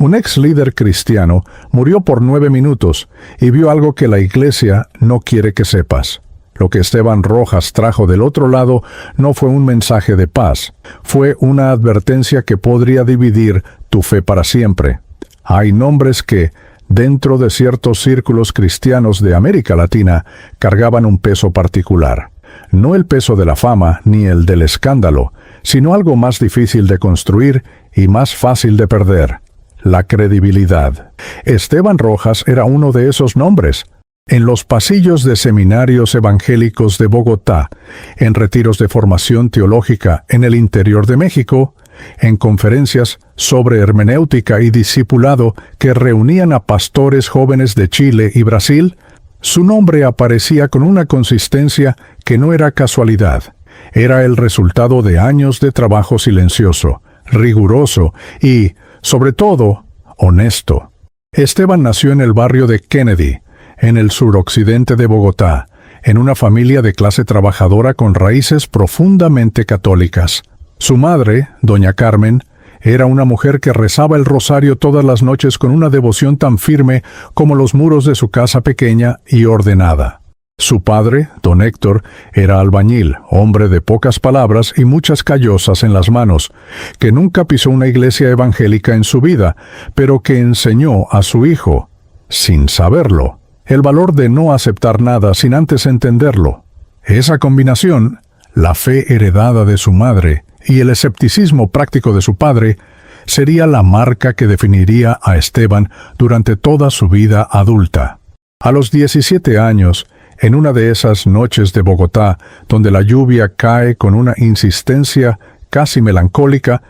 Un ex líder cristiano murió por 9 minutos y vio algo que la iglesia no quiere que sepas. Lo que Esteban Rojas trajo del otro lado no fue un mensaje de paz, fue una advertencia que podría dividir tu fe para siempre. Hay nombres que, dentro de ciertos círculos cristianos de América Latina, cargaban un peso particular. No el peso de la fama ni el del escándalo, sino algo más difícil de construir y más fácil de perder: la credibilidad. Esteban Rojas era uno de esos nombres. En los pasillos de seminarios evangélicos de Bogotá, en retiros de formación teológica en el interior de México, en conferencias sobre hermenéutica y discipulado que reunían a pastores jóvenes de Chile y Brasil, su nombre aparecía con una consistencia que no era casualidad. Era el resultado de años de trabajo silencioso, riguroso y, sobre todo, honesto. Esteban nació en el barrio de Kennedy, en el suroccidente de Bogotá, en una familia de clase trabajadora con raíces profundamente católicas. Su madre, doña Carmen, era una mujer que rezaba el rosario todas las noches con una devoción tan firme como los muros de su casa pequeña y ordenada. Su padre, don Héctor, era albañil, hombre de pocas palabras y muchas callosas en las manos, que nunca pisó una iglesia evangélica en su vida, pero que enseñó a su hijo, sin saberlo, el valor de no aceptar nada sin antes entenderlo. Esa combinación, la fe heredada de su madre y el escepticismo práctico de su padre, sería la marca que definiría a Esteban durante toda su vida adulta. A los 17 años, en una de esas noches de Bogotá, donde la lluvia cae con una insistencia casi melancólica,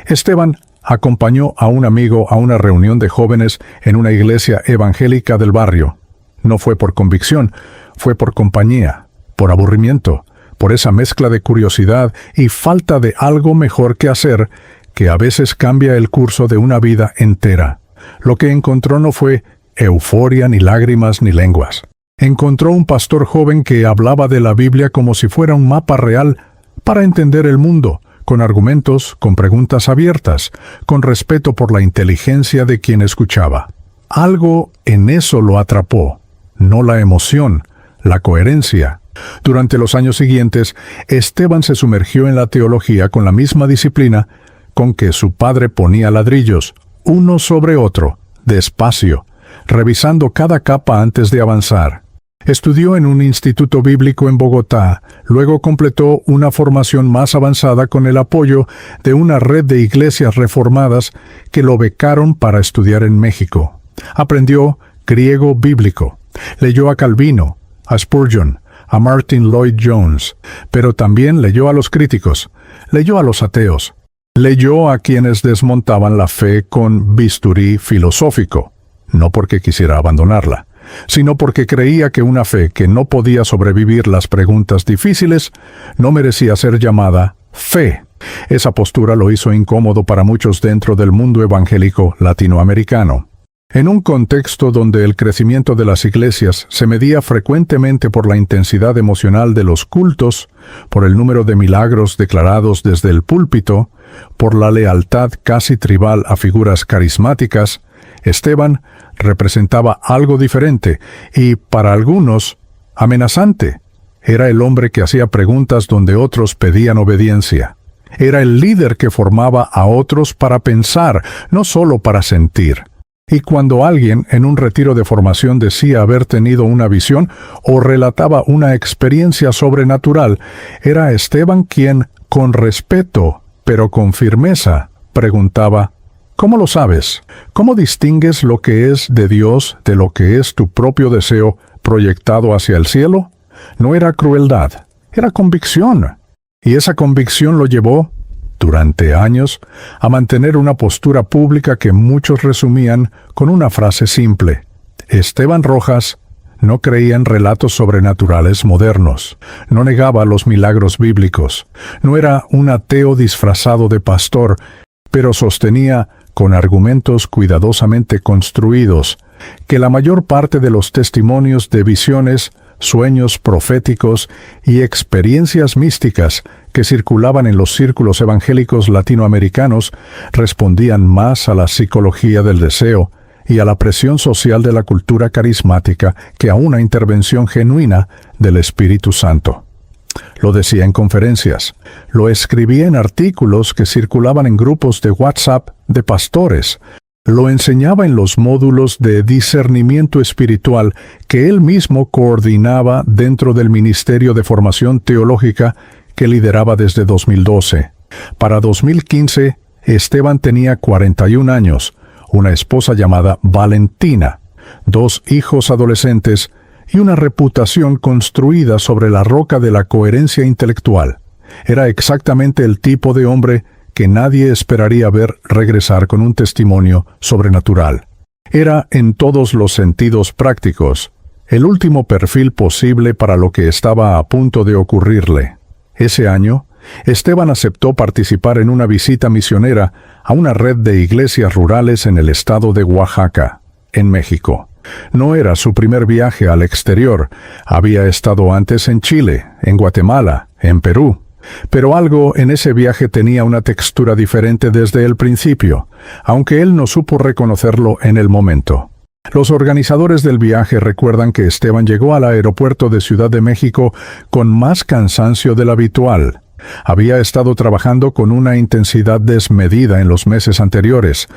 Esteban acompañó a un amigo a una reunión de jóvenes en una iglesia evangélica del barrio. No fue por convicción, fue por compañía, por aburrimiento, por esa mezcla de curiosidad y falta de algo mejor que hacer, que a veces cambia el curso de una vida entera. Lo que encontró no fue euforia, ni lágrimas, ni lenguas. Encontró un pastor joven que hablaba de la Biblia como si fuera un mapa real para entender el mundo, con argumentos, con preguntas abiertas, con respeto por la inteligencia de quien escuchaba. Algo en eso lo atrapó, no la emoción, la coherencia. Durante los años siguientes, Esteban se sumergió en la teología con la misma disciplina con que su padre ponía ladrillos, uno sobre otro, despacio, revisando cada capa antes de avanzar. Estudió en un instituto bíblico en Bogotá, luego completó una formación más avanzada con el apoyo de una red de iglesias reformadas que lo becaron para estudiar en México. Aprendió griego bíblico, leyó a Calvino, a Spurgeon, a Martin Lloyd Jones, pero también leyó a los críticos, leyó a los ateos, leyó a quienes desmontaban la fe con bisturí filosófico, no porque quisiera abandonarla, sino porque creía que una fe que no podía sobrevivir las preguntas difíciles no merecía ser llamada fe. Esa postura lo hizo incómodo para muchos dentro del mundo evangélico latinoamericano. En un contexto donde el crecimiento de las iglesias se medía frecuentemente por la intensidad emocional de los cultos, por el número de milagros declarados desde el púlpito, por la lealtad casi tribal a figuras carismáticas, Esteban representaba algo diferente y, para algunos, amenazante. Era el hombre que hacía preguntas donde otros pedían obediencia. Era el líder que formaba a otros para pensar, no solo para sentir. Y cuando alguien en un retiro de formación decía haber tenido una visión o relataba una experiencia sobrenatural, era Esteban quien, con respeto, pero con firmeza, preguntaba: ¿cómo lo sabes? ¿Cómo distingues lo que es de Dios de lo que es tu propio deseo proyectado hacia el cielo? No era crueldad, era convicción. Y esa convicción lo llevó, durante años, a mantener una postura pública que muchos resumían con una frase simple: Esteban Rojas no creía en relatos sobrenaturales modernos, no negaba los milagros bíblicos, no era un ateo disfrazado de pastor, pero sostenía, con argumentos cuidadosamente construidos, que la mayor parte de los testimonios de visiones sueños proféticos y experiencias místicas que circulaban en los círculos evangélicos latinoamericanos respondían más a la psicología del deseo y a la presión social de la cultura carismática que a una intervención genuina del Espíritu Santo. Lo decía en conferencias, lo escribía en artículos que circulaban en grupos de WhatsApp de pastores, lo enseñaba en los módulos de discernimiento espiritual que él mismo coordinaba dentro del Ministerio de Formación Teológica que lideraba desde 2012. Para 2015, Esteban tenía 41 años, una esposa llamada Valentina, 2 hijos adolescentes y una reputación construida sobre la roca de la coherencia intelectual. Era exactamente el tipo de hombre que nadie esperaría ver regresar con un testimonio sobrenatural. Era, en todos los sentidos prácticos, el último perfil posible para lo que estaba a punto de ocurrirle. Ese año, Esteban aceptó participar en una visita misionera a una red de iglesias rurales en el estado de Oaxaca, en México. No era su primer viaje al exterior. Había estado antes en Chile, en Guatemala, en Perú. Pero algo en ese viaje tenía una textura diferente desde el principio, aunque él no supo reconocerlo en el momento. Los organizadores del viaje recuerdan que Esteban llegó al aeropuerto de Ciudad de México con más cansancio del habitual. Había estado trabajando con una intensidad desmedida en los meses anteriores,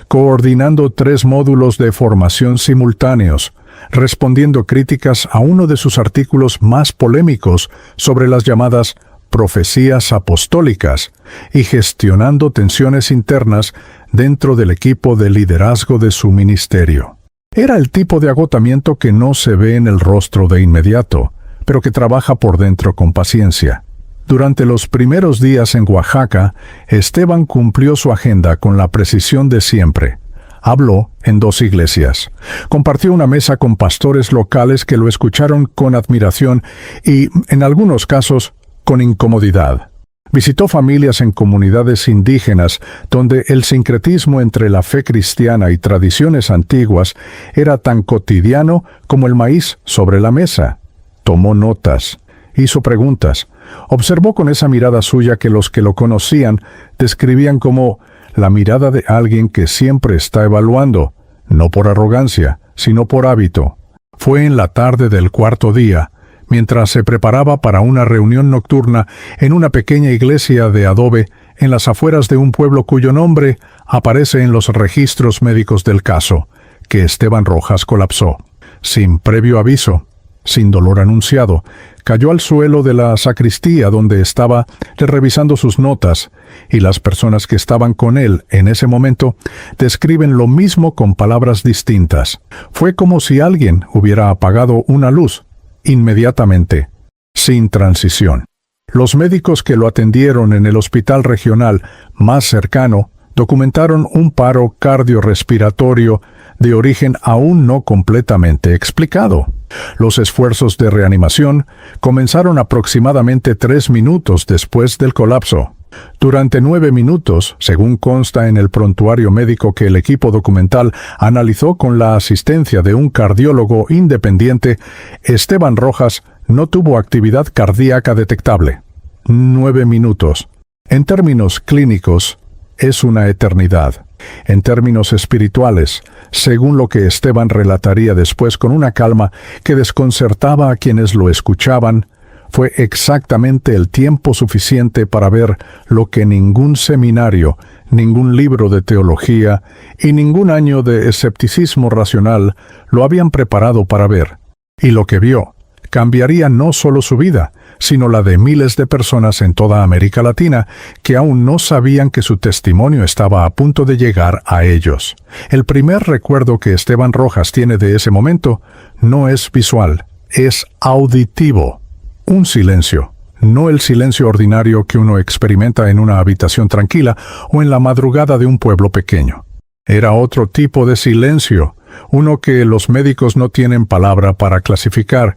coordinando 3 módulos de formación simultáneos, respondiendo críticas a uno de sus artículos más polémicos sobre las llamadas profecías apostólicas y gestionando tensiones internas dentro del equipo de liderazgo de su ministerio. Era el tipo de agotamiento que no se ve en el rostro de inmediato, pero que trabaja por dentro con paciencia. Durante los primeros días en Oaxaca, Esteban cumplió su agenda con la precisión de siempre. Habló en 2 iglesias. Compartió una mesa con pastores locales que lo escucharon con admiración y, en algunos casos, con incomodidad. Visitó familias en comunidades indígenas donde el sincretismo entre la fe cristiana y tradiciones antiguas era tan cotidiano como el maíz sobre la mesa. Tomó notas, hizo preguntas, observó con esa mirada suya que los que lo conocían describían como la mirada de alguien que siempre está evaluando, no por arrogancia, sino por hábito. Fue en la tarde del 4.º día, mientras se preparaba para una reunión nocturna en una pequeña iglesia de adobe en las afueras de un pueblo cuyo nombre aparece en los registros médicos del caso, que Esteban Rojas colapsó. Sin previo aviso, sin dolor anunciado, cayó al suelo de la sacristía donde estaba revisando sus notas, y las personas que estaban con él en ese momento describen lo mismo con palabras distintas. Fue como si alguien hubiera apagado una luz, inmediatamente, sin transición. Los médicos que lo atendieron en el hospital regional más cercano documentaron un paro cardiorrespiratorio de origen aún no completamente explicado. Los esfuerzos de reanimación comenzaron aproximadamente 3 minutos después del colapso. Durante 9 minutos, según consta en el prontuario médico que el equipo documental analizó con la asistencia de un cardiólogo independiente, Esteban Rojas no tuvo actividad cardíaca detectable. 9 minutos. En términos clínicos, es una eternidad. En términos espirituales, según lo que Esteban relataría después con una calma que desconcertaba a quienes lo escuchaban, fue exactamente el tiempo suficiente para ver lo que ningún seminario, ningún libro de teología y ningún año de escepticismo racional lo habían preparado para ver. Y lo que vio cambiaría no solo su vida, sino la de miles de personas en toda América Latina que aún no sabían que su testimonio estaba a punto de llegar a ellos. El primer recuerdo que Esteban Rojas tiene de ese momento no es visual, es auditivo. Un silencio, no el silencio ordinario que uno experimenta en una habitación tranquila o en la madrugada de un pueblo pequeño. Era otro tipo de silencio, uno que los médicos no tienen palabra para clasificar,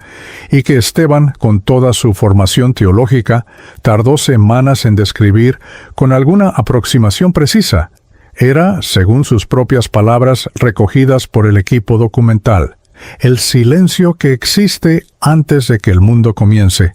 y que Esteban, con toda su formación teológica, tardó semanas en describir con alguna aproximación precisa. Era, según sus propias palabras recogidas por el equipo documental, el silencio que existe antes de que el mundo comience,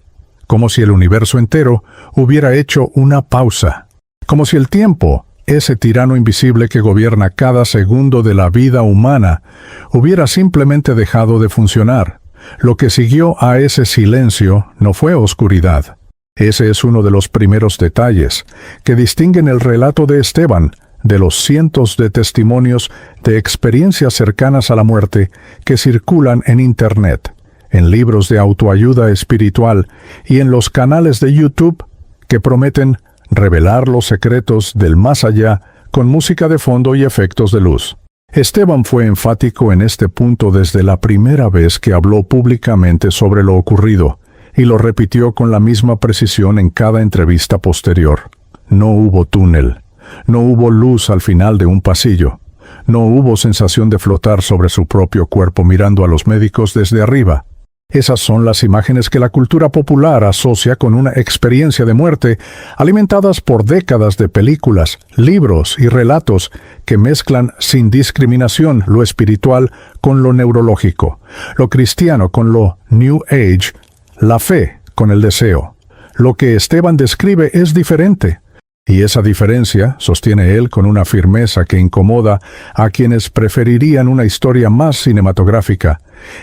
como si el universo entero hubiera hecho una pausa, como si el tiempo, ese tirano invisible que gobierna cada segundo de la vida humana, hubiera simplemente dejado de funcionar. Lo que siguió a ese silencio no fue oscuridad. Ese es uno de los primeros detalles que distinguen el relato de Esteban de los cientos de testimonios de experiencias cercanas a la muerte que circulan en Internet, en libros de autoayuda espiritual y en los canales de YouTube que prometen revelar los secretos del más allá con música de fondo y efectos de luz. Esteban fue enfático en este punto desde la primera vez que habló públicamente sobre lo ocurrido, y lo repitió con la misma precisión en cada entrevista posterior. No hubo túnel, no hubo luz al final de un pasillo, no hubo sensación de flotar sobre su propio cuerpo mirando a los médicos desde arriba. Esas son las imágenes que la cultura popular asocia con una experiencia de muerte, alimentadas por décadas de películas, libros y relatos que mezclan sin discriminación lo espiritual con lo neurológico, lo cristiano con lo New Age, la fe con el deseo. Lo que Esteban describe es diferente. Y esa diferencia, sostiene él con una firmeza que incomoda a quienes preferirían una historia más cinematográfica,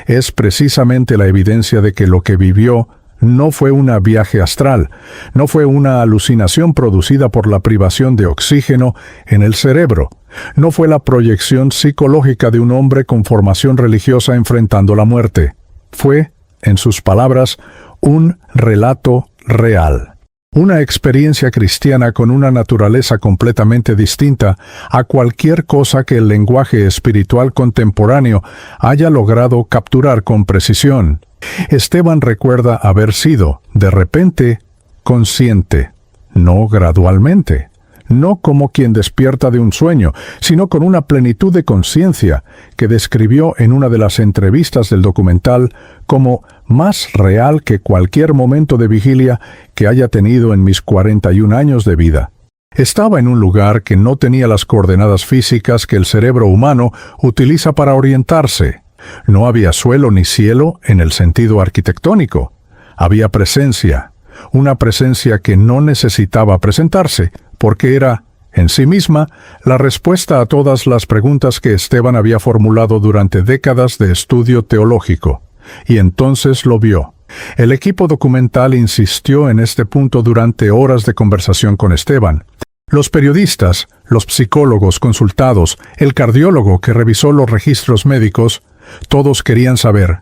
es precisamente la evidencia de que lo que vivió no fue un viaje astral, no fue una alucinación producida por la privación de oxígeno en el cerebro, no fue la proyección psicológica de un hombre con formación religiosa enfrentando la muerte. Fue, en sus palabras, un relato real. Una experiencia cristiana con una naturaleza completamente distinta a cualquier cosa que el lenguaje espiritual contemporáneo haya logrado capturar con precisión. Esteban recuerda haber sido, de repente, consciente, no gradualmente, no como quien despierta de un sueño, sino con una plenitud de conciencia que describió en una de las entrevistas del documental como más real que cualquier momento de vigilia que haya tenido en mis 41 años de vida. Estaba en un lugar que no tenía las coordenadas físicas que el cerebro humano utiliza para orientarse. No había suelo ni cielo en el sentido arquitectónico. Había presencia, una presencia que no necesitaba presentarse, porque era, en sí misma, la respuesta a todas las preguntas que Esteban había formulado durante décadas de estudio teológico. Y entonces lo vio. El equipo documental insistió en este punto durante horas de conversación con Esteban. Los periodistas, los psicólogos consultados, el cardiólogo que revisó los registros médicos, todos querían saber,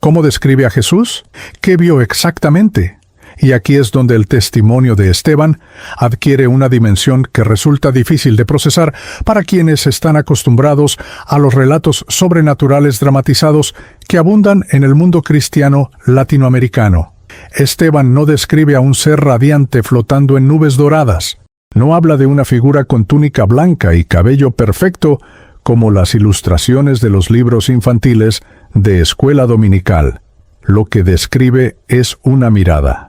¿cómo describe a Jesús? ¿Qué vio exactamente? Y aquí es donde el testimonio de Esteban adquiere una dimensión que resulta difícil de procesar para quienes están acostumbrados a los relatos sobrenaturales dramatizados que abundan en el mundo cristiano latinoamericano. Esteban no describe a un ser radiante flotando en nubes doradas. No habla de una figura con túnica blanca y cabello perfecto como las ilustraciones de los libros infantiles de escuela dominical. Lo que describe es una mirada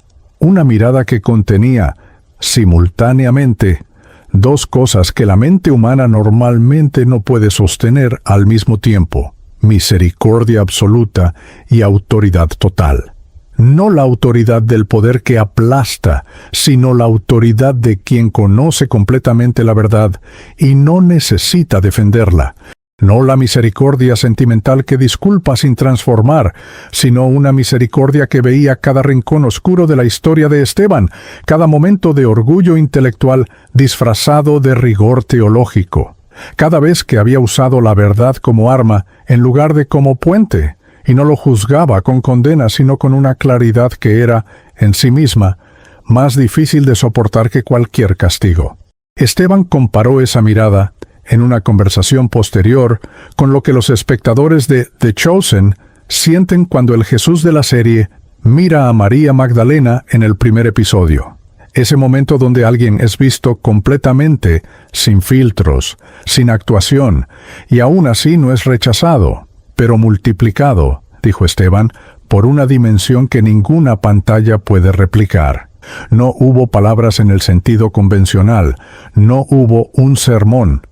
que contenía, simultáneamente, dos cosas que la mente humana normalmente no puede sostener al mismo tiempo: misericordia absoluta y autoridad total. No la autoridad del poder que aplasta, sino la autoridad de quien conoce completamente la verdad y no necesita defenderla. No la misericordia sentimental que disculpa sin transformar, sino una misericordia que veía cada rincón oscuro de la historia de Esteban, cada momento de orgullo intelectual disfrazado de rigor teológico, cada vez que había usado la verdad como arma en lugar de como puente, y no lo juzgaba con condena, sino con una claridad que era, en sí misma, más difícil de soportar que cualquier castigo. Esteban comparó esa mirada, en una conversación posterior, con lo que los espectadores de The Chosen sienten cuando el Jesús de la serie mira a María Magdalena en el primer episodio. Ese momento donde alguien es visto completamente, sin filtros, sin actuación, y aún así no es rechazado, pero multiplicado, dijo Esteban, por una dimensión que ninguna pantalla puede replicar. No hubo palabras en el sentido convencional, no hubo un sermón.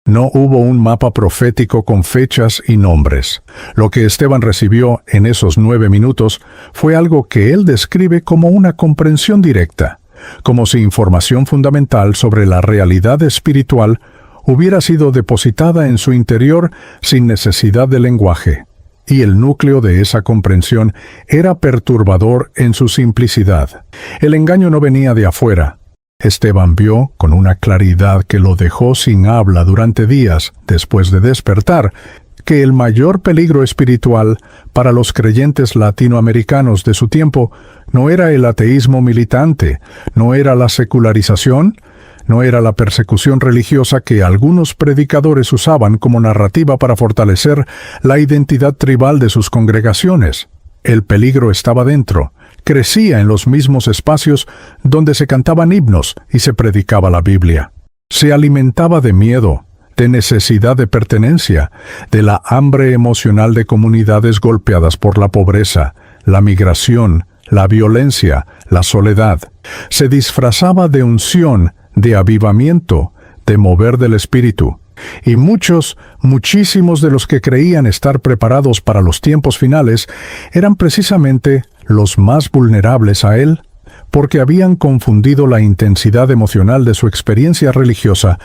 No hubo un mapa profético con fechas y nombres. Lo que Esteban recibió en esos 9 minutos fue algo que él describe como una comprensión directa, como si información fundamental sobre la realidad espiritual hubiera sido depositada en su interior sin necesidad de lenguaje. Y el núcleo de esa comprensión era perturbador en su simplicidad. El engaño no venía de afuera. Esteban vio, con una claridad que lo dejó sin habla durante días después de despertar, que el mayor peligro espiritual para los creyentes latinoamericanos de su tiempo no era el ateísmo militante, no era la secularización, no era la persecución religiosa que algunos predicadores usaban como narrativa para fortalecer la identidad tribal de sus congregaciones. El peligro estaba dentro, crecía en los mismos espacios donde se cantaban himnos y se predicaba la Biblia. Se alimentaba de miedo, de necesidad de pertenencia, de la hambre emocional de comunidades golpeadas por la pobreza, la migración, la violencia, la soledad. Se disfrazaba de unción, de avivamiento, de mover del espíritu. Y muchísimos de los que creían estar preparados para los tiempos finales eran precisamente los más vulnerables a él, porque habían confundido la intensidad emocional de su experiencia religiosa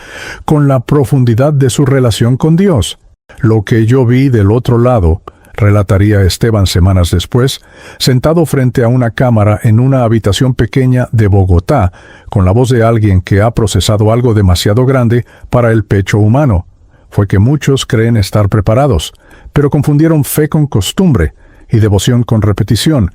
con la profundidad de su relación con Dios. Lo que yo vi del otro lado, relataría Esteban semanas después, sentado frente a una cámara en una habitación pequeña de Bogotá, con la voz de alguien que ha procesado algo demasiado grande para el pecho humano, fue que muchos creen estar preparados, pero confundieron fe con costumbre y devoción con repetición,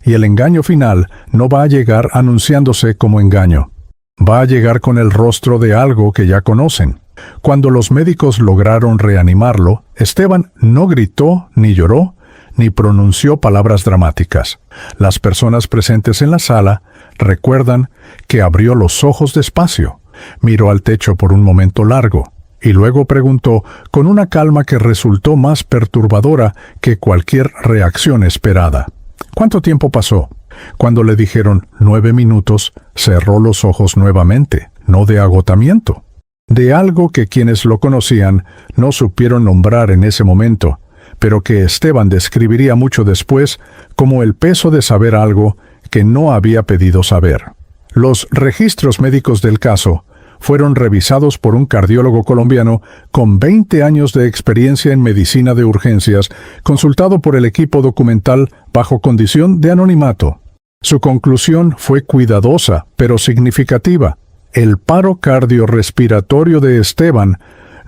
y el engaño final no va a llegar anunciándose como engaño. Va a llegar con el rostro de algo que ya conocen. Cuando los médicos lograron reanimarlo, Esteban no gritó, ni lloró, ni pronunció palabras dramáticas. Las personas presentes en la sala recuerdan que abrió los ojos despacio, miró al techo por un momento largo, y luego preguntó con una calma que resultó más perturbadora que cualquier reacción esperada. ¿Cuánto tiempo pasó? Cuando le dijeron 9 minutos, cerró los ojos nuevamente, no de agotamiento. De algo que quienes lo conocían no supieron nombrar en ese momento, pero que Esteban describiría mucho después como el peso de saber algo que no había pedido saber. Los registros médicos del caso fueron revisados por un cardiólogo colombiano con 20 años de experiencia en medicina de urgencias, consultado por el equipo documental bajo condición de anonimato. Su conclusión fue cuidadosa, pero significativa. El paro cardiorrespiratorio de Esteban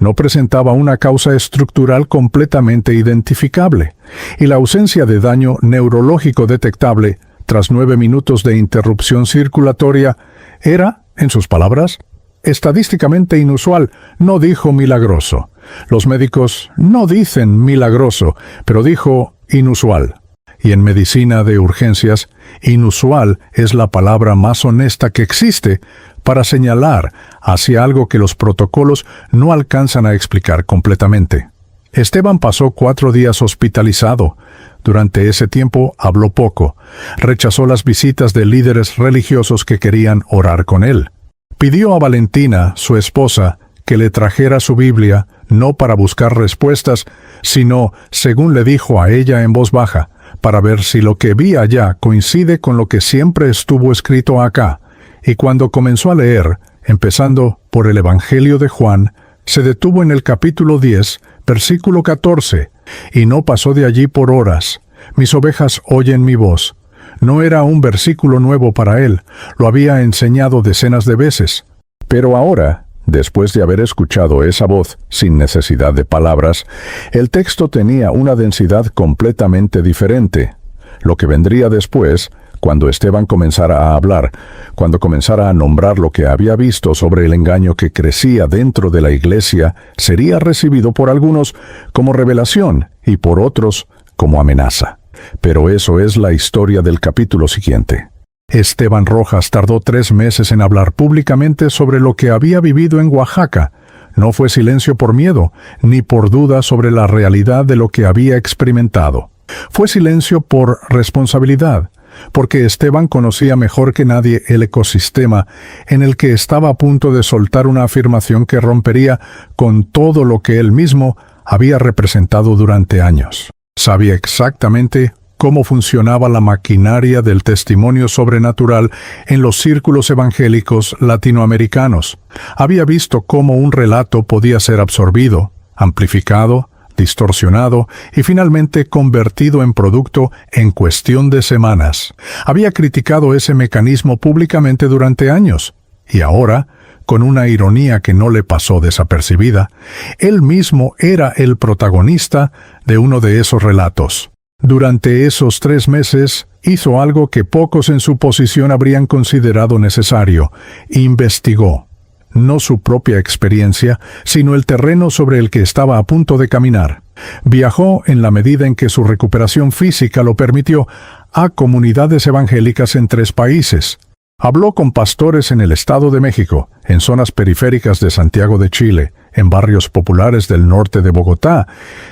no presentaba una causa estructural completamente identificable, y la ausencia de daño neurológico detectable tras 9 minutos de interrupción circulatoria era, en sus palabras, estadísticamente inusual. No dijo milagroso. Los médicos no dicen milagroso, pero dijo inusual. Y en medicina de urgencias, inusual es la palabra más honesta que existe para señalar hacia algo que los protocolos no alcanzan a explicar completamente. Esteban pasó 4 días hospitalizado. Durante ese tiempo habló poco. Rechazó las visitas de líderes religiosos que querían orar con él. Pidió a Valentina, su esposa, que le trajera su Biblia, no para buscar respuestas, sino, según le dijo a ella en voz baja, para ver si lo que vi allá coincide con lo que siempre estuvo escrito acá. Y cuando comenzó a leer, empezando por el Evangelio de Juan, se detuvo en el capítulo 10, versículo 14, y no pasó de allí por horas. Mis ovejas oyen mi voz. No era un versículo nuevo para él, lo había enseñado decenas de veces. Pero ahora, después de haber escuchado esa voz sin necesidad de palabras, el texto tenía una densidad completamente diferente. Lo que vendría después, cuando Esteban comenzara a hablar, cuando comenzara a nombrar lo que había visto sobre el engaño que crecía dentro de la iglesia, sería recibido por algunos como revelación y por otros como amenaza. Pero eso es la historia del capítulo siguiente. Esteban Rojas tardó 3 meses en hablar públicamente sobre lo que había vivido en Oaxaca. No fue silencio por miedo, ni por duda sobre la realidad de lo que había experimentado. Fue silencio por responsabilidad, porque Esteban conocía mejor que nadie el ecosistema en el que estaba a punto de soltar una afirmación que rompería con todo lo que él mismo había representado durante años. Sabía exactamente cómo funcionaba la maquinaria del testimonio sobrenatural en los círculos evangélicos latinoamericanos. Había visto cómo un relato podía ser absorbido, amplificado, distorsionado y finalmente convertido en producto en cuestión de semanas. Había criticado ese mecanismo públicamente durante años, y ahora, con una ironía que no le pasó desapercibida, él mismo era el protagonista de uno de esos relatos. Durante esos 3 meses, hizo algo que pocos en su posición habrían considerado necesario: investigó. No su propia experiencia, sino el terreno sobre el que estaba a punto de caminar. Viajó, en la medida en que su recuperación física lo permitió, a comunidades evangélicas en 3 países. Habló con pastores en el Estado de México, en zonas periféricas de Santiago de Chile, en barrios populares del norte de Bogotá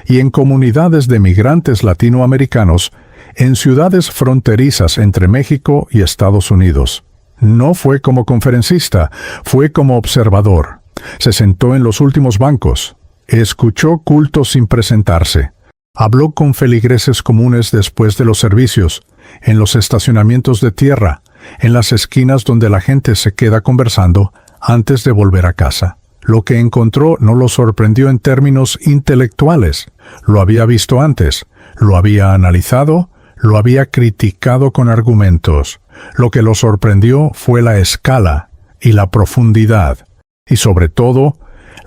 y en comunidades de migrantes latinoamericanos, en ciudades fronterizas entre México y Estados Unidos. No fue como conferencista, fue como observador. Se sentó en los últimos bancos. Escuchó cultos sin presentarse. Habló con feligreses comunes después de los servicios, en los estacionamientos de tierra, en las esquinas donde la gente se queda conversando antes de volver a casa. Lo que encontró no lo sorprendió en términos intelectuales. Lo había visto antes, lo había analizado, lo había criticado con argumentos. Lo que lo sorprendió fue la escala y la profundidad, y sobre todo,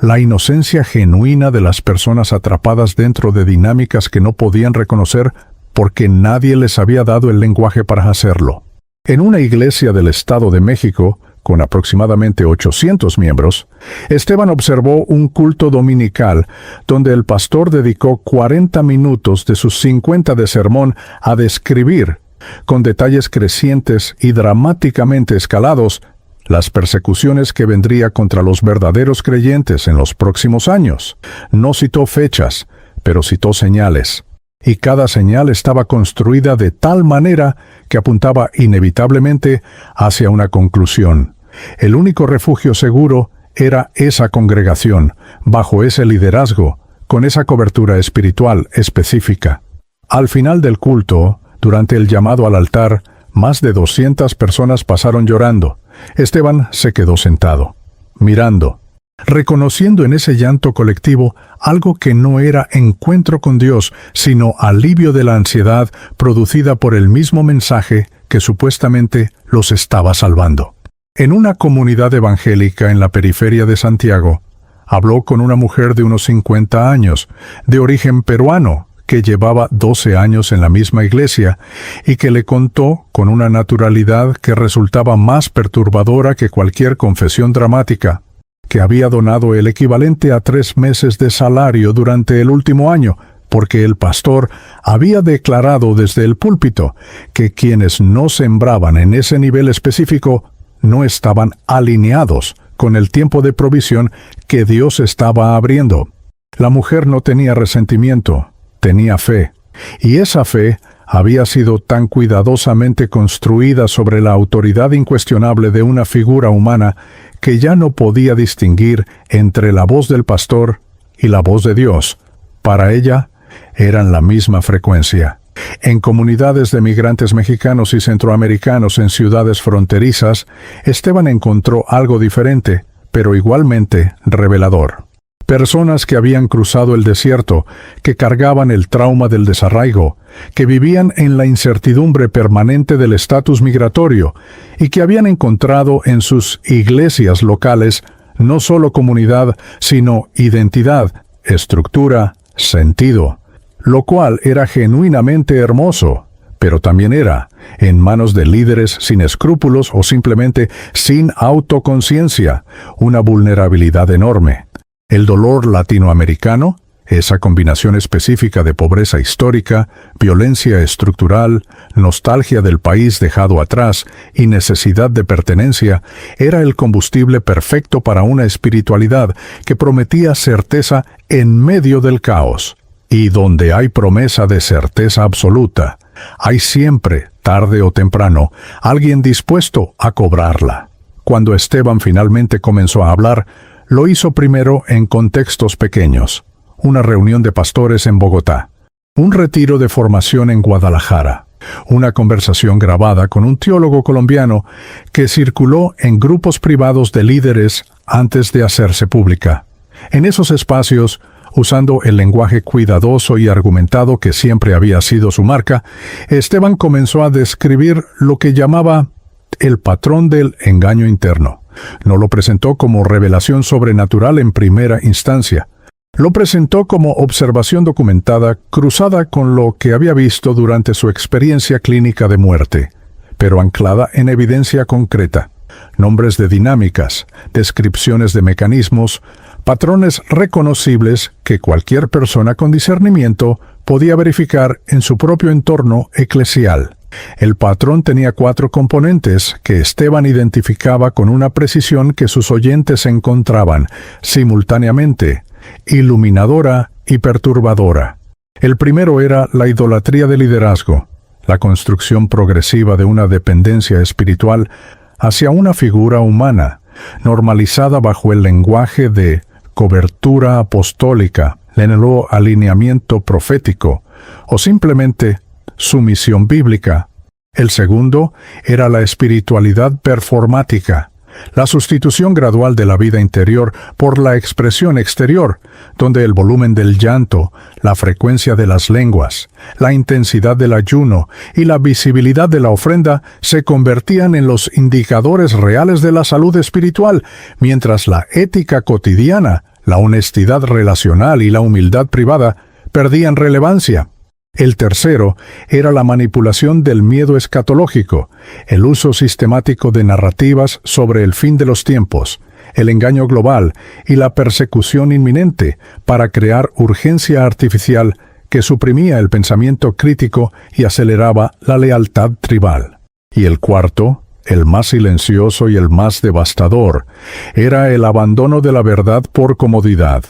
la inocencia genuina de las personas atrapadas dentro de dinámicas que no podían reconocer porque nadie les había dado el lenguaje para hacerlo. En una iglesia del Estado de México, con aproximadamente 800 miembros, Esteban observó un culto dominical donde el pastor dedicó 40 minutos de sus 50 de sermón a describir, con detalles crecientes y dramáticamente escalados, las persecuciones que vendría contra los verdaderos creyentes en los próximos años. No citó fechas, pero citó señales. Y cada señal estaba construida de tal manera que apuntaba inevitablemente hacia una conclusión. El único refugio seguro era esa congregación, bajo ese liderazgo, con esa cobertura espiritual específica. Al final del culto, durante el llamado al altar, más de 200 personas pasaron llorando. Esteban se quedó sentado, mirando, reconociendo en ese llanto colectivo algo que no era encuentro con Dios, sino alivio de la ansiedad producida por el mismo mensaje que supuestamente los estaba salvando. En una comunidad evangélica en la periferia de Santiago, habló con una mujer de unos 50 años, de origen peruano, que llevaba 12 años en la misma iglesia y que le contó con una naturalidad que resultaba más perturbadora que cualquier confesión dramática, que había donado el equivalente a 3 meses de salario durante el último año, porque el pastor había declarado desde el púlpito que quienes no sembraban en ese nivel específico no estaban alineados con el tiempo de provisión que Dios estaba abriendo. La mujer no tenía resentimiento, tenía fe, y esa fe había sido tan cuidadosamente construida sobre la autoridad incuestionable de una figura humana que ya no podía distinguir entre la voz del pastor y la voz de Dios. Para ella, eran la misma frecuencia. En comunidades de migrantes mexicanos y centroamericanos en ciudades fronterizas, Esteban encontró algo diferente, pero igualmente revelador. Personas que habían cruzado el desierto, que cargaban el trauma del desarraigo, que vivían en la incertidumbre permanente del estatus migratorio y que habían encontrado en sus iglesias locales no solo comunidad, sino identidad, estructura, sentido, lo cual era genuinamente hermoso, pero también era, en manos de líderes sin escrúpulos o simplemente sin autoconciencia, una vulnerabilidad enorme. El dolor latinoamericano, esa combinación específica de pobreza histórica, violencia estructural, nostalgia del país dejado atrás y necesidad de pertenencia, era el combustible perfecto para una espiritualidad que prometía certeza en medio del caos. Y donde hay promesa de certeza absoluta, hay siempre tarde o temprano, alguien dispuesto a cobrarla. Cuando Esteban finalmente comenzó a hablar, lo hizo primero en contextos pequeños. Una reunión de pastores en Bogotá, un retiro de formación en Guadalajara, una conversación grabada con un teólogo colombiano que circuló en grupos privados de líderes antes de hacerse pública. En esos espacios, usando el lenguaje cuidadoso y argumentado que siempre había sido su marca, Esteban comenzó a describir lo que llamaba el patrón del engaño interno. No lo presentó como revelación sobrenatural en primera instancia. Lo presentó como observación documentada cruzada con lo que había visto durante su experiencia clínica de muerte, pero anclada en evidencia concreta. Nombres de dinámicas, descripciones de mecanismos, patrones reconocibles que cualquier persona con discernimiento podía verificar en su propio entorno eclesial. El patrón tenía 4 componentes que Esteban identificaba con una precisión que sus oyentes encontraban simultáneamente iluminadora y perturbadora. El primero era la idolatría de liderazgo, la construcción progresiva de una dependencia espiritual hacia una figura humana, normalizada bajo el lenguaje de cobertura apostólica, alineamiento profético o simplemente sumisión bíblica. El segundo era la espiritualidad performática, la sustitución gradual de la vida interior por la expresión exterior, donde el volumen del llanto, la frecuencia de las lenguas, la intensidad del ayuno y la visibilidad de la ofrenda se convertían en los indicadores reales de la salud espiritual, mientras la ética cotidiana, la honestidad relacional y la humildad privada perdían relevancia. El tercero era la manipulación del miedo escatológico, el uso sistemático de narrativas sobre el fin de los tiempos, el engaño global y la persecución inminente para crear urgencia artificial que suprimía el pensamiento crítico y aceleraba la lealtad tribal. Y el cuarto, el más silencioso y el más devastador, era el abandono de la verdad por comodidad,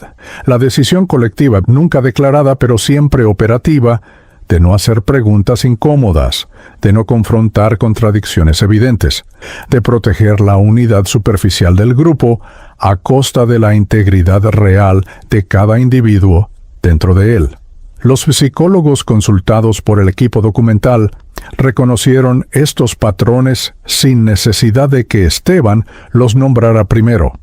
la decisión colectiva nunca declarada pero siempre operativa, de no hacer preguntas incómodas, de no confrontar contradicciones evidentes, de proteger la unidad superficial del grupo a costa de la integridad real de cada individuo dentro de él. Los psicólogos consultados por el equipo documental reconocieron estos patrones sin necesidad de que Esteban los nombrara primero.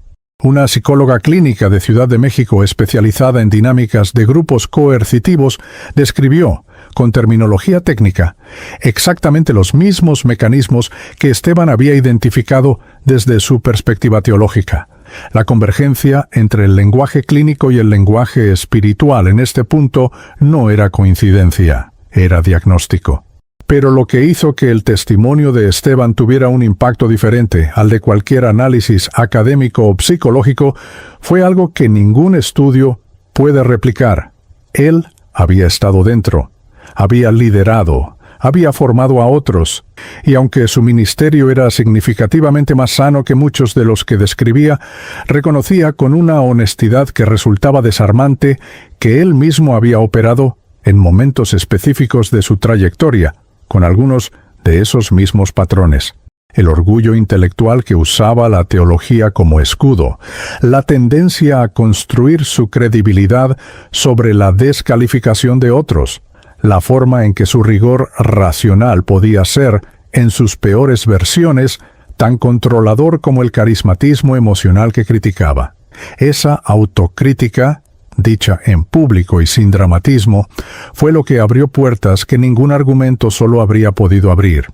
Una psicóloga clínica de Ciudad de México especializada en dinámicas de grupos coercitivos describió, con terminología técnica, exactamente los mismos mecanismos que Esteban había identificado desde su perspectiva teológica. La convergencia entre el lenguaje clínico y el lenguaje espiritual en este punto no era coincidencia, era diagnóstico. Pero lo que hizo que el testimonio de Esteban tuviera un impacto diferente al de cualquier análisis académico o psicológico fue algo que ningún estudio puede replicar. Él había estado dentro, había liderado, había formado a otros, y aunque su ministerio era significativamente más sano que muchos de los que describía, reconocía con una honestidad que resultaba desarmante que él mismo había operado en momentos específicos de su trayectoria, con algunos de esos mismos patrones. El orgullo intelectual que usaba la teología como escudo, la tendencia a construir su credibilidad sobre la descalificación de otros, la forma en que su rigor racional podía ser, en sus peores versiones, tan controlador como el carismatismo emocional que criticaba. Esa autocrítica, dicha en público y sin dramatismo, fue lo que abrió puertas que ningún argumento solo habría podido abrir.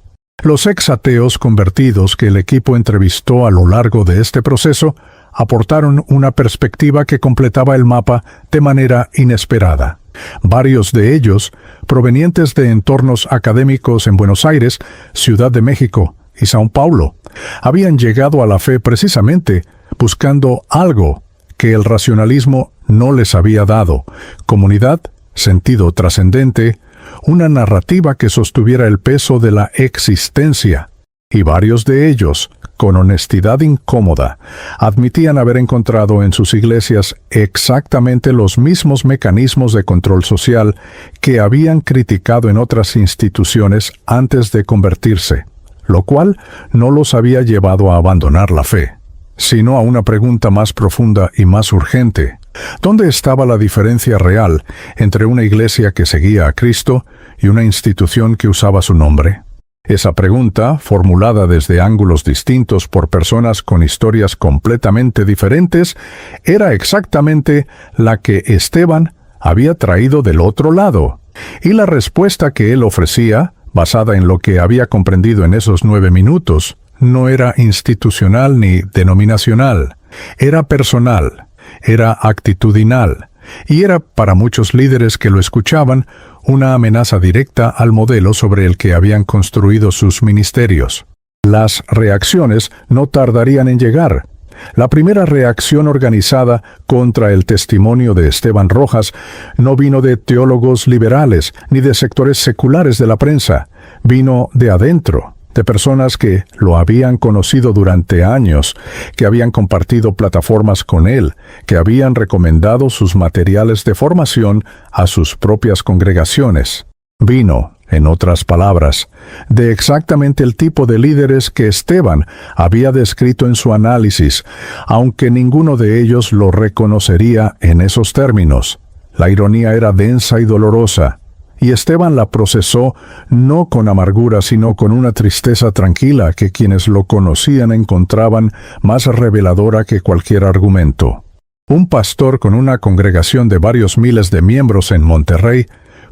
Los ex-ateos convertidos que el equipo entrevistó a lo largo de este proceso aportaron una perspectiva que completaba el mapa de manera inesperada. Varios de ellos, provenientes de entornos académicos en Buenos Aires, Ciudad de México y São Paulo, habían llegado a la fe precisamente buscando algo que el racionalismo no les había dado: comunidad, sentido trascendente, una narrativa que sostuviera el peso de la existencia. Y varios de ellos, con honestidad incómoda, admitían haber encontrado en sus iglesias exactamente los mismos mecanismos de control social que habían criticado en otras instituciones antes de convertirse, lo cual no los había llevado a abandonar la fe, sino a una pregunta más profunda y más urgente. ¿Dónde estaba la diferencia real entre una iglesia que seguía a Cristo y una institución que usaba su nombre? Esa pregunta, formulada desde ángulos distintos por personas con historias completamente diferentes, era exactamente la que Esteban había traído del otro lado. Y la respuesta que él ofrecía, basada en lo que había comprendido en esos 9 minutos, no era institucional ni denominacional, era personal, era actitudinal, y era para muchos líderes que lo escuchaban una amenaza directa al modelo sobre el que habían construido sus ministerios. Las reacciones no tardarían en llegar. La primera reacción organizada contra el testimonio de Esteban Rojas no vino de teólogos liberales ni de sectores seculares de la prensa, vino de adentro, de personas que lo habían conocido durante años, que habían compartido plataformas con él, que habían recomendado sus materiales de formación a sus propias congregaciones. Vino, en otras palabras, de exactamente el tipo de líderes que Esteban había descrito en su análisis, aunque ninguno de ellos lo reconocería en esos términos. La ironía era densa y dolorosa, y Esteban la procesó no con amargura, sino con una tristeza tranquila que quienes lo conocían encontraban más reveladora que cualquier argumento. Un pastor con una congregación de varios miles de miembros en Monterrey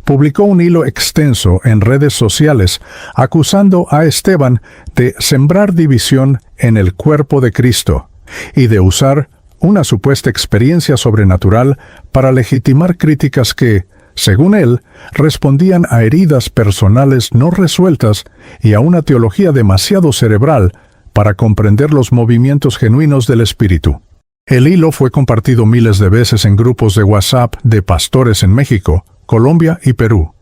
publicó un hilo extenso en redes sociales acusando a Esteban de sembrar división en el cuerpo de Cristo y de usar una supuesta experiencia sobrenatural para legitimar críticas que, según él, respondían a heridas personales no resueltas y a una teología demasiado cerebral para comprender los movimientos genuinos del Espíritu. El hilo fue compartido miles de veces en grupos de WhatsApp de pastores en México, Colombia y Perú.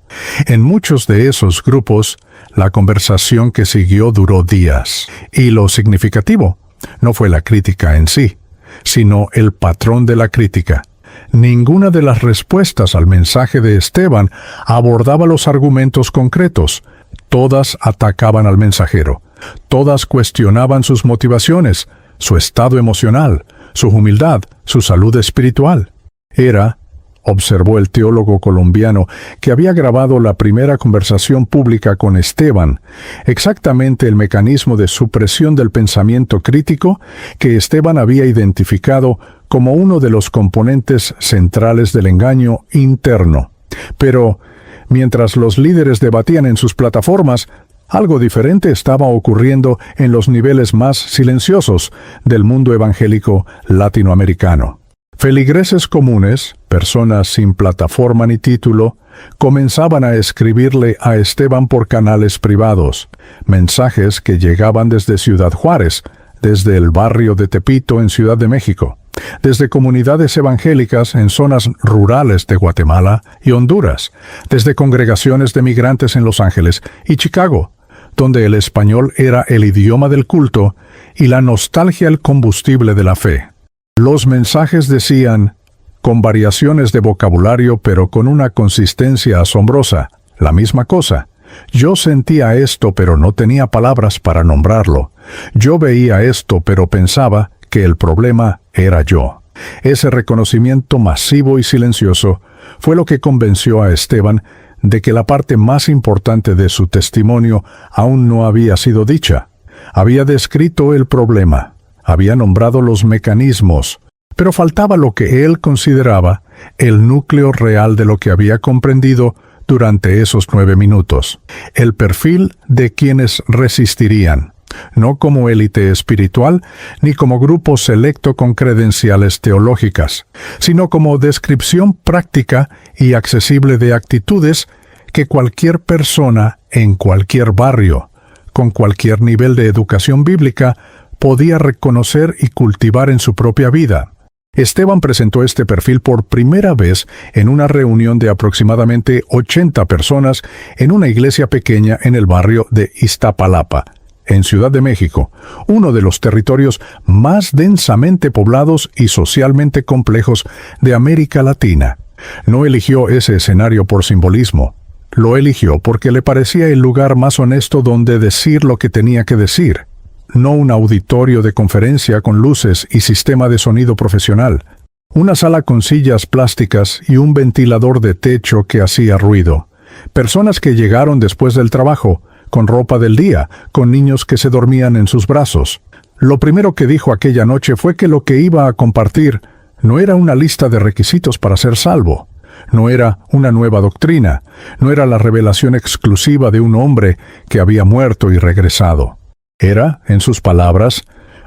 En muchos de esos grupos, la conversación que siguió duró días. Y lo significativo no fue la crítica en sí, sino el patrón de la crítica. Ninguna de las respuestas al mensaje de Esteban abordaba los argumentos concretos. Todas atacaban al mensajero. Todas cuestionaban sus motivaciones, su estado emocional, su humildad, su salud espiritual. Era, observó el teólogo colombiano que había grabado la primera conversación pública con Esteban, exactamente el mecanismo de supresión del pensamiento crítico que Esteban había identificado como uno de los componentes centrales del engaño interno. Pero, mientras los líderes debatían en sus plataformas, algo diferente estaba ocurriendo en los niveles más silenciosos del mundo evangélico latinoamericano. Feligreses comunes, personas sin plataforma ni título, comenzaban a escribirle a Esteban por canales privados, mensajes que llegaban desde Ciudad Juárez, desde el barrio de Tepito en Ciudad de México, desde comunidades evangélicas en zonas rurales de Guatemala y Honduras, desde congregaciones de migrantes en Los Ángeles y Chicago, donde el español era el idioma del culto y la nostalgia el combustible de la fe. Los mensajes decían, con variaciones de vocabulario pero con una consistencia asombrosa, la misma cosa. Yo sentía esto pero no tenía palabras para nombrarlo. Yo veía esto pero pensaba que el problema era yo. Ese reconocimiento masivo y silencioso fue lo que convenció a Esteban de que la parte más importante de su testimonio aún no había sido dicha. Había descrito el problema, había nombrado los mecanismos, pero faltaba lo que él consideraba el núcleo real de lo que había comprendido durante esos 9 minutos, el perfil de quienes resistirían, no como élite espiritual ni como grupo selecto con credenciales teológicas, sino como descripción práctica y accesible de actitudes que cualquier persona en cualquier barrio, con cualquier nivel de educación bíblica, podía reconocer y cultivar en su propia vida. Esteban presentó este perfil por primera vez en una reunión de aproximadamente 80 personas en una iglesia pequeña en el barrio de Iztapalapa, en Ciudad de México, uno de los territorios más densamente poblados y socialmente complejos de América Latina. No eligió ese escenario por simbolismo. Lo eligió porque le parecía el lugar más honesto donde decir lo que tenía que decir. No un auditorio de conferencia con luces y sistema de sonido profesional. Una sala con sillas plásticas y un ventilador de techo que hacía ruido. Personas que llegaron después del trabajo, con ropa del día, con niños que se dormían en sus brazos. Lo primero que dijo aquella noche fue que lo que iba a compartir no era una lista de requisitos para ser salvo. No era una nueva doctrina. No era la revelación exclusiva de un hombre que había muerto y regresado. Era, en sus palabras,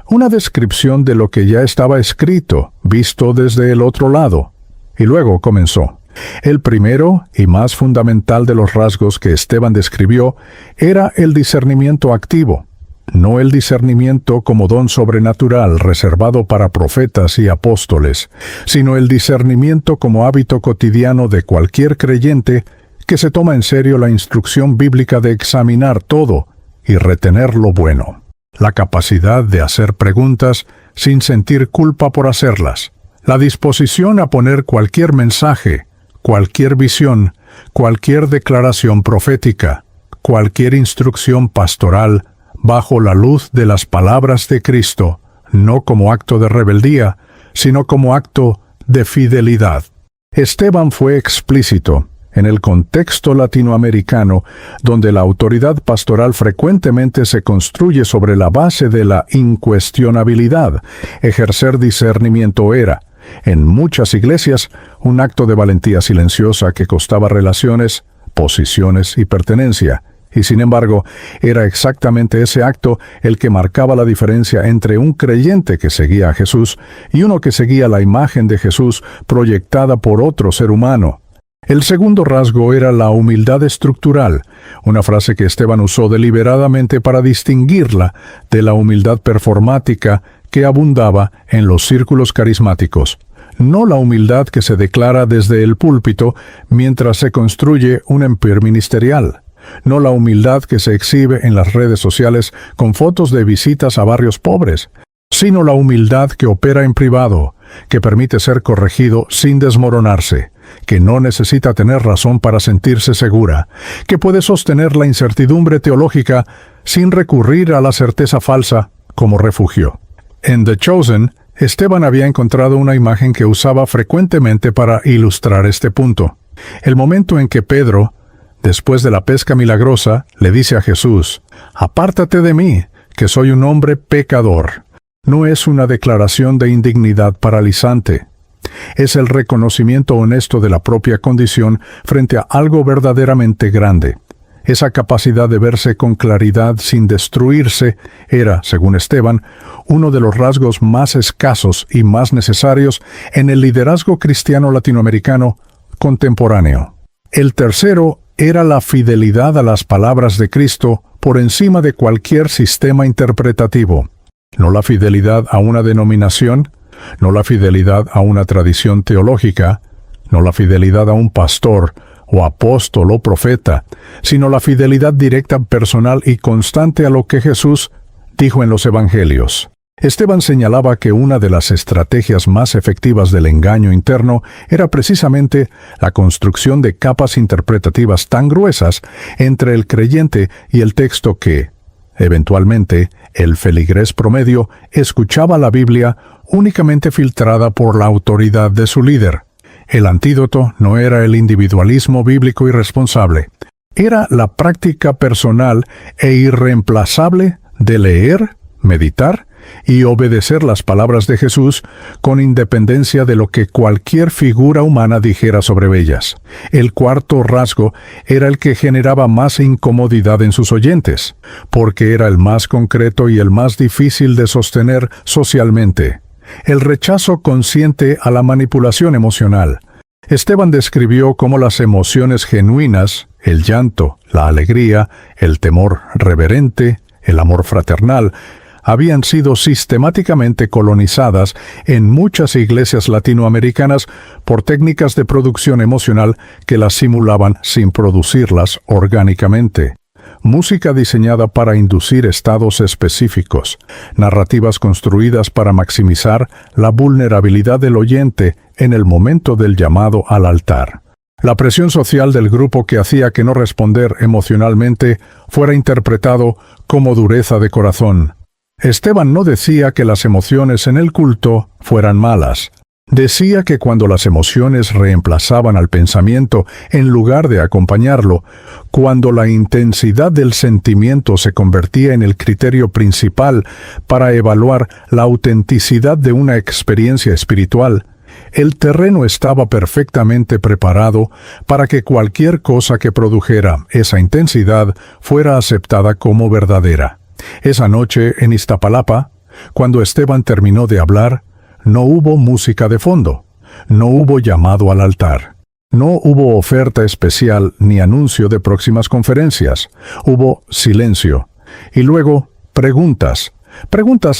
una descripción de lo que ya estaba escrito, visto desde el otro lado. Y luego comenzó. El primero y más fundamental de los rasgos que Esteban describió era el discernimiento activo, no el discernimiento como don sobrenatural reservado para profetas y apóstoles, sino el discernimiento como hábito cotidiano de cualquier creyente que se toma en serio la instrucción bíblica de examinar todo y retener lo bueno. La capacidad de hacer preguntas sin sentir culpa por hacerlas. La disposición a poner cualquier mensaje, cualquier visión, cualquier declaración profética, cualquier instrucción pastoral bajo la luz de las palabras de Cristo, no como acto de rebeldía, sino como acto de fidelidad. Esteban fue explícito en el contexto latinoamericano, donde la autoridad pastoral frecuentemente se construye sobre la base de la incuestionabilidad. Ejercer discernimiento era, en muchas iglesias, un acto de valentía silenciosa que costaba relaciones, posiciones y pertenencia. Y sin embargo, era exactamente ese acto el que marcaba la diferencia entre un creyente que seguía a Jesús y uno que seguía la imagen de Jesús proyectada por otro ser humano. El segundo rasgo era la humildad estructural, una frase que Esteban usó deliberadamente para distinguirla de la humildad performática que abundaba en los círculos carismáticos. No la humildad que se declara desde el púlpito mientras se construye un empire ministerial. No la humildad que se exhibe en las redes sociales con fotos de visitas a barrios pobres, sino la humildad que opera en privado, que permite ser corregido sin desmoronarse, que no necesita tener razón para sentirse segura, que puede sostener la incertidumbre teológica sin recurrir a la certeza falsa como refugio. En The Chosen, Esteban había encontrado una imagen que usaba frecuentemente para ilustrar este punto. El momento en que Pedro, después de la pesca milagrosa, le dice a Jesús, «Apártate de mí, que soy un hombre pecador». No es una declaración de indignidad paralizante. Es el reconocimiento honesto de la propia condición frente a algo verdaderamente grande. Esa capacidad de verse con claridad sin destruirse era, según Esteban, uno de los rasgos más escasos y más necesarios en el liderazgo cristiano latinoamericano contemporáneo. El tercero era la fidelidad a las palabras de Cristo por encima de cualquier sistema interpretativo. No la fidelidad a una denominación, no la fidelidad a una tradición teológica, no la fidelidad a un pastor o apóstol o profeta, sino la fidelidad directa, personal y constante a lo que Jesús dijo en los Evangelios. Esteban señalaba que una de las estrategias más efectivas del engaño interno era precisamente la construcción de capas interpretativas tan gruesas entre el creyente y el texto que, eventualmente, el feligrés promedio escuchaba la Biblia únicamente filtrada por la autoridad de su líder. El antídoto no era el individualismo bíblico irresponsable, era la práctica personal e irreemplazable de leer, meditar y obedecer las palabras de Jesús con independencia de lo que cualquier figura humana dijera sobre ellas. El cuarto rasgo era el que generaba más incomodidad en sus oyentes, porque era el más concreto y el más difícil de sostener socialmente. El rechazo consciente a la manipulación emocional. Esteban describió cómo las emociones genuinas, el llanto, la alegría, el temor reverente, el amor fraternal, habían sido sistemáticamente colonizadas en muchas iglesias latinoamericanas por técnicas de producción emocional que las simulaban sin producirlas orgánicamente. música diseñada para inducir estados específicos, narrativas construidas para maximizar la vulnerabilidad del oyente en el momento del llamado al altar. La presión social del grupo que hacía que no responder emocionalmente fuera interpretado como dureza de corazón. Esteban no decía que las emociones en el culto fueran malas. Decía que cuando las emociones reemplazaban al pensamiento en lugar de acompañarlo, cuando la intensidad del sentimiento se convertía en el criterio principal para evaluar la autenticidad de una experiencia espiritual, el terreno estaba perfectamente preparado para que cualquier cosa que produjera esa intensidad fuera aceptada como verdadera. Esa noche en Iztapalapa, cuando Esteban terminó de hablar, no hubo música de fondo, no hubo llamado al altar, no hubo oferta especial ni anuncio de próximas conferencias, hubo silencio. Y luego, preguntas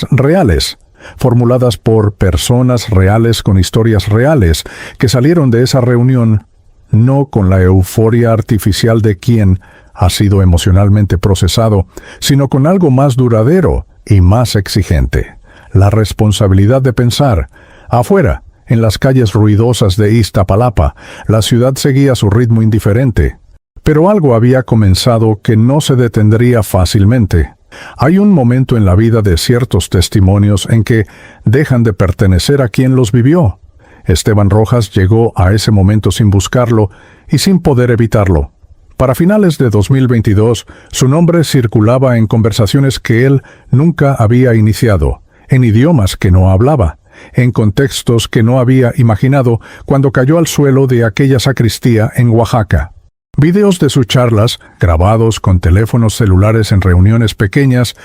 reales, formuladas por personas reales con historias reales que salieron de esa reunión, no con la euforia artificial de quien ha sido emocionalmente procesado, sino con algo más duradero y más exigente: la responsabilidad de pensar. Afuera, en las calles ruidosas de Iztapalapa, la ciudad seguía su ritmo indiferente. Pero algo había comenzado que no se detendría fácilmente. Hay un momento en la vida de ciertos testimonios en que dejan de pertenecer a quien los vivió. Esteban Rojas llegó a ese momento sin buscarlo y sin poder evitarlo. Para finales de 2022, su nombre circulaba en conversaciones que él nunca había iniciado, en idiomas que no hablaba, en contextos que no había imaginado cuando cayó al suelo de aquella sacristía en Oaxaca. Videos de sus charlas, grabados con teléfonos celulares en reuniones pequeñas,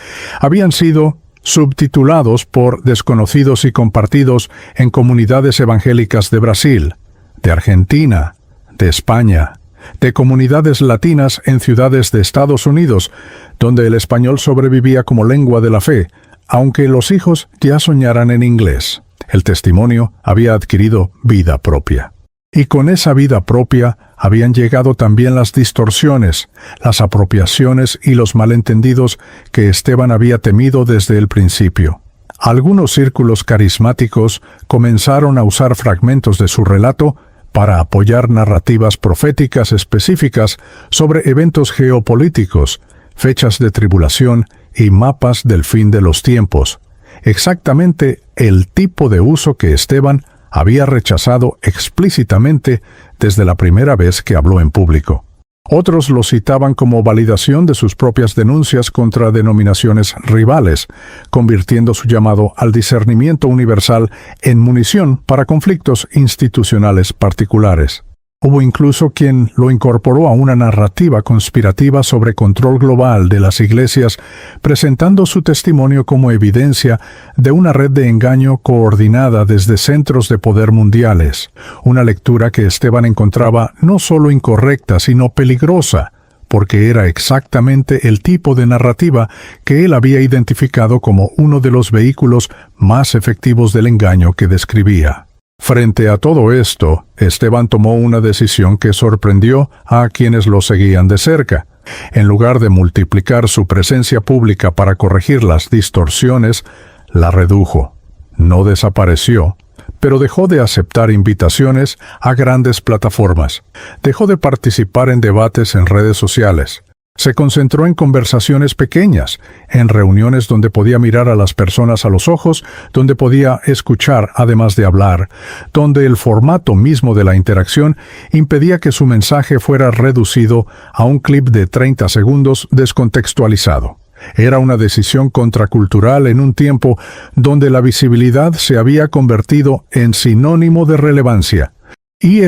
habían sido subtitulados por desconocidos y compartidos en comunidades evangélicas de Brasil, de Argentina, de España, de comunidades latinas en ciudades de Estados Unidos, donde el español sobrevivía como lengua de la fe, aunque los hijos ya soñaran en inglés. El testimonio había adquirido vida propia. Y con esa vida propia habían llegado también las distorsiones, las apropiaciones y los malentendidos que Esteban había temido desde el principio. Algunos círculos carismáticos comenzaron a usar fragmentos de su relato para apoyar narrativas proféticas específicas sobre eventos geopolíticos, fechas de tribulación y mapas del fin de los tiempos. Exactamente el tipo de uso que Esteban había rechazado explícitamente desde la primera vez que habló en público. Otros lo citaban como validación de sus propias denuncias contra denominaciones rivales, convirtiendo su llamado al discernimiento universal en munición para conflictos institucionales particulares. Hubo incluso quien lo incorporó a una narrativa conspirativa sobre control global de las iglesias, presentando su testimonio como evidencia de una red de engaño coordinada desde centros de poder mundiales, una lectura que Esteban encontraba no solo incorrecta, sino peligrosa, porque era exactamente el tipo de narrativa que él había identificado como uno de los vehículos más efectivos del engaño que describía. Frente a todo esto, Esteban tomó una decisión que sorprendió a quienes lo seguían de cerca. En lugar de multiplicar su presencia pública para corregir las distorsiones, la redujo. No desapareció, pero dejó de aceptar invitaciones a grandes plataformas. Dejó de participar en debates en redes sociales. Se concentró en conversaciones pequeñas, en reuniones donde podía mirar a las personas a los ojos, donde podía escuchar además de hablar, donde el formato mismo de la interacción impedía que su mensaje fuera reducido a un clip de 30 segundos descontextualizado. Era una decisión contracultural en un tiempo donde la visibilidad se había convertido en sinónimo de relevancia. Y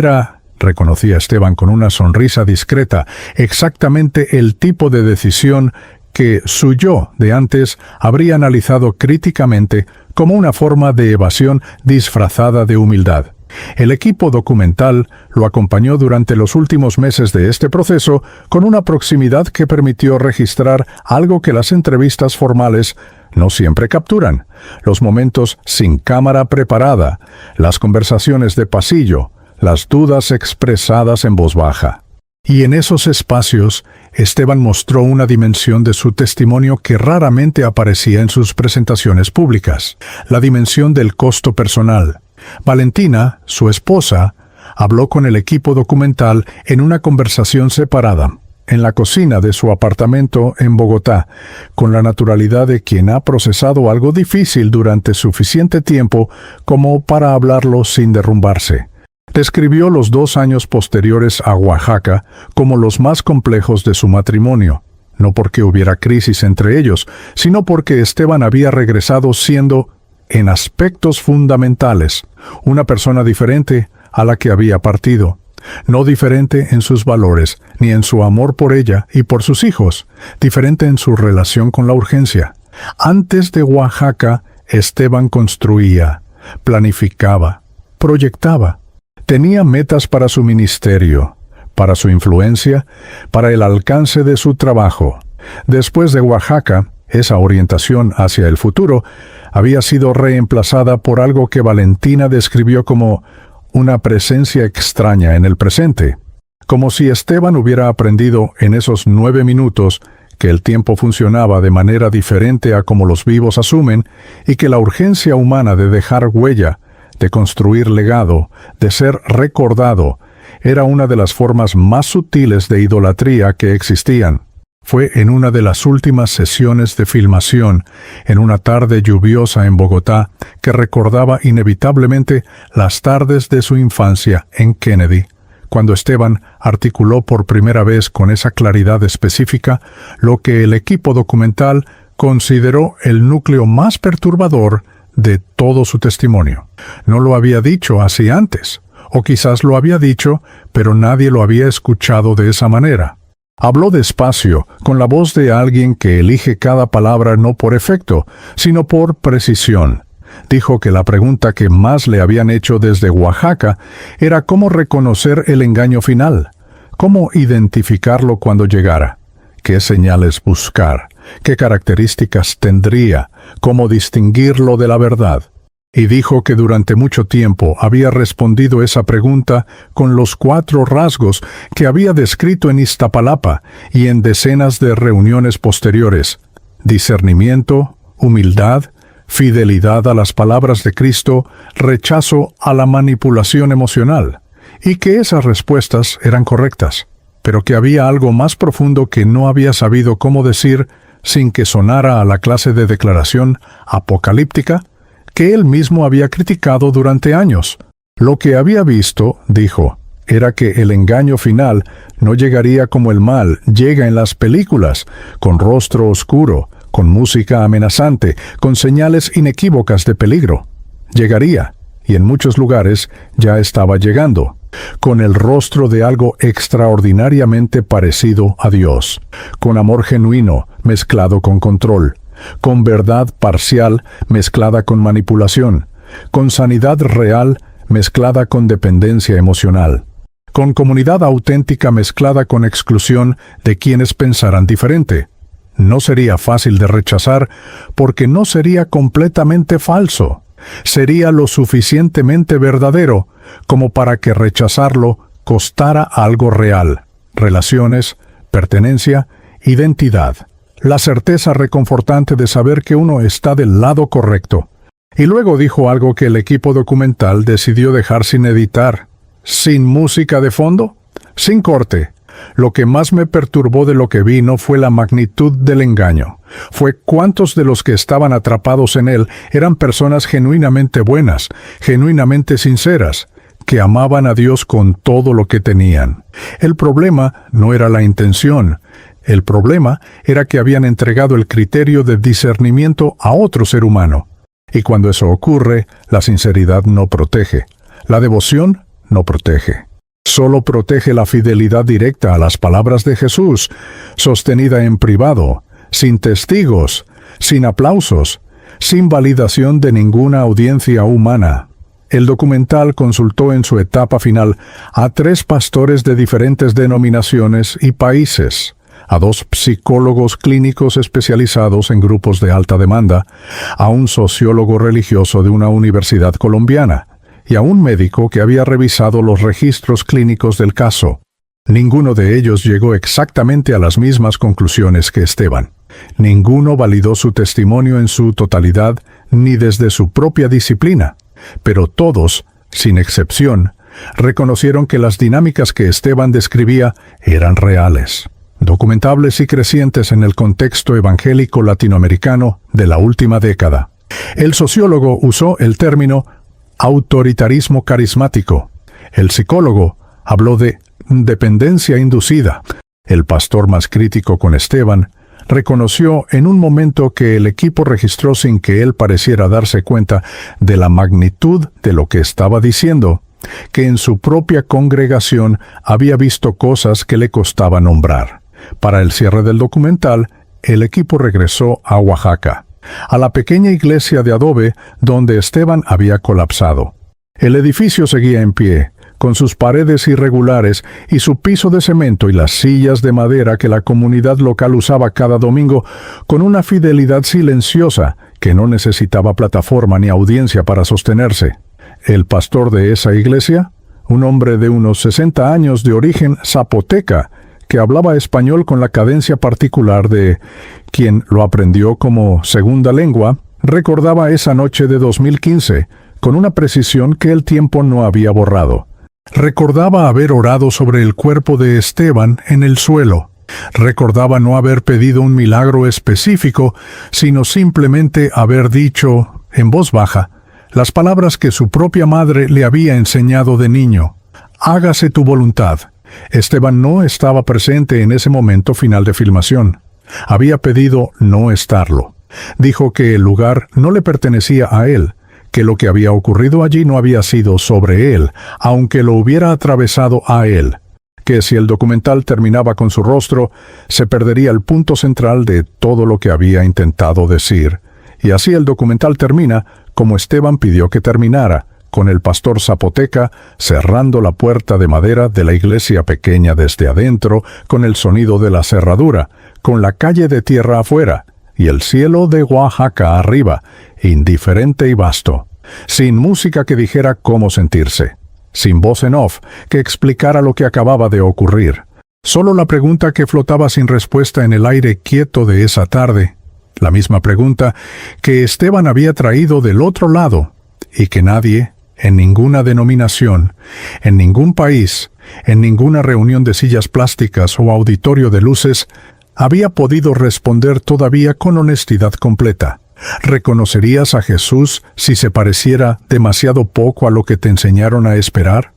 reconocía Esteban con una sonrisa discreta, exactamente el tipo de decisión que su yo de antes habría analizado críticamente como una forma de evasión disfrazada de humildad. El equipo documental lo acompañó durante los últimos meses de este proceso con una proximidad que permitió registrar algo que las entrevistas formales no siempre capturan: los momentos sin cámara preparada, las conversaciones de pasillo, las dudas expresadas en voz baja. Y en esos espacios, Esteban mostró una dimensión de su testimonio que raramente aparecía en sus presentaciones públicas, la dimensión del costo personal. Valentina, su esposa, habló con el equipo documental en una conversación separada, en la cocina de su apartamento en Bogotá, con la naturalidad de quien ha procesado algo difícil durante suficiente tiempo como para hablarlo sin derrumbarse. Describió los 2 años posteriores a Oaxaca como los más complejos de su matrimonio, no porque hubiera crisis entre ellos, sino porque Esteban había regresado siendo, en aspectos fundamentales, una persona diferente a la que había partido, no diferente en sus valores, ni en su amor por ella y por sus hijos, diferente en su relación con la urgencia. Antes de Oaxaca, Esteban construía, planificaba, proyectaba. Tenía metas para su ministerio, para su influencia, para el alcance de su trabajo. Después de Oaxaca, esa orientación hacia el futuro había sido reemplazada por algo que Valentina describió como una presencia extraña en el presente, como si Esteban hubiera aprendido en esos 9 minutos que el tiempo funcionaba de manera diferente a como los vivos asumen y que la urgencia humana de dejar huella, de construir legado, de ser recordado, era una de las formas más sutiles de idolatría que existían. Fue en una de las últimas sesiones de filmación, en una tarde lluviosa en Bogotá, que recordaba inevitablemente las tardes de su infancia en Kennedy, cuando Esteban articuló por primera vez con esa claridad específica lo que el equipo documental consideró el núcleo más perturbador de todo su testimonio. No lo había dicho así antes, o quizás lo había dicho, pero nadie lo había escuchado de esa manera. Habló despacio, con la voz de alguien que elige cada palabra no por efecto, sino por precisión. Dijo que la pregunta que más le habían hecho desde Oaxaca era cómo reconocer el engaño final, cómo identificarlo cuando llegara, qué señales buscar, qué características tendría, cómo distinguirlo de la verdad. Y dijo que durante mucho tiempo había respondido esa pregunta con los 4 rasgos que había descrito en Iztapalapa y en decenas de reuniones posteriores: discernimiento, humildad, fidelidad a las palabras de Cristo, rechazo a la manipulación emocional, y que esas respuestas eran correctas, pero que había algo más profundo que no había sabido cómo decir sin que sonara a la clase de declaración apocalíptica que él mismo había criticado durante años. Lo que había visto, dijo, era que el engaño final no llegaría como el mal llega en las películas, con rostro oscuro, con música amenazante, con señales inequívocas de peligro. Llegaría, y en muchos lugares ya estaba llegando, con el rostro de algo extraordinariamente parecido a Dios, con amor genuino mezclado con control, con verdad parcial mezclada con manipulación, con sanidad real mezclada con dependencia emocional, con comunidad auténtica mezclada con exclusión de quienes pensaran diferente. No sería fácil de rechazar porque no sería completamente falso. Sería lo suficientemente verdadero como para que rechazarlo costara algo real: relaciones, pertenencia, identidad. La certeza reconfortante de saber que uno está del lado correcto. Y luego dijo algo que el equipo documental decidió dejar sin editar, sin música de fondo, sin corte. Lo que más me perturbó de lo que vi no fue la magnitud del engaño, fue cuántos de los que estaban atrapados en él eran personas genuinamente buenas, genuinamente sinceras, que amaban a Dios con todo lo que tenían. El problema no era la intención. El problema era que habían entregado el criterio de discernimiento a otro ser humano. Y cuando eso ocurre, la sinceridad no protege. La devoción no protege. Solo protege la fidelidad directa a las palabras de Jesús, sostenida en privado, sin testigos, sin aplausos, sin validación de ninguna audiencia humana. El documental consultó en su etapa final a 3 pastores de diferentes denominaciones y países, a 2 psicólogos clínicos especializados en grupos de alta demanda, a un sociólogo religioso de una universidad colombiana y a un médico que había revisado los registros clínicos del caso. Ninguno de ellos llegó exactamente a las mismas conclusiones que Esteban. Ninguno validó su testimonio en su totalidad ni desde su propia disciplina, pero todos, sin excepción, reconocieron que las dinámicas que Esteban describía eran reales, documentables y crecientes en el contexto evangélico latinoamericano de la última década. El sociólogo usó el término autoritarismo carismático. El psicólogo habló de dependencia inducida. El pastor más crítico con Esteban reconoció en un momento que el equipo registró sin que él pareciera darse cuenta de la magnitud de lo que estaba diciendo, que en su propia congregación había visto cosas que le costaba nombrar. Para el cierre del documental, el equipo regresó a Oaxaca, a la pequeña iglesia de adobe donde Esteban había colapsado. El edificio seguía en pie, con sus paredes irregulares y su piso de cemento y las sillas de madera que la comunidad local usaba cada domingo con una fidelidad silenciosa que no necesitaba plataforma ni audiencia para sostenerse. El pastor de esa iglesia, un hombre de unos 60 años de origen zapoteca, que hablaba español con la cadencia particular de quien lo aprendió como segunda lengua, recordaba esa noche de 2015 con una precisión que el tiempo no había borrado. Recordaba haber orado sobre el cuerpo de Esteban en el suelo. Recordaba no haber pedido un milagro específico, sino simplemente haber dicho, en voz baja, las palabras que su propia madre le había enseñado de niño. Hágase tu voluntad. Esteban no estaba presente en ese momento final de filmación. Había pedido no estarlo. Dijo que el lugar no le pertenecía a él, que lo que había ocurrido allí no había sido sobre él, aunque lo hubiera atravesado a él, que si el documental terminaba con su rostro, se perdería el punto central de todo lo que había intentado decir. Y así el documental termina como Esteban pidió que terminara, con el pastor zapoteca cerrando la puerta de madera de la iglesia pequeña desde adentro, con el sonido de la cerradura, con la calle de tierra afuera, y el cielo de Oaxaca arriba, indiferente y vasto, sin música que dijera cómo sentirse, sin voz en off que explicara lo que acababa de ocurrir. Solo la pregunta que flotaba sin respuesta en el aire quieto de esa tarde, la misma pregunta que Esteban había traído del otro lado, y que nadie, en ninguna denominación, en ningún país, en ninguna reunión de sillas plásticas o auditorio de luces, había podido responder todavía con honestidad completa. ¿Reconocerías a Jesús si se pareciera demasiado poco a lo que te enseñaron a esperar?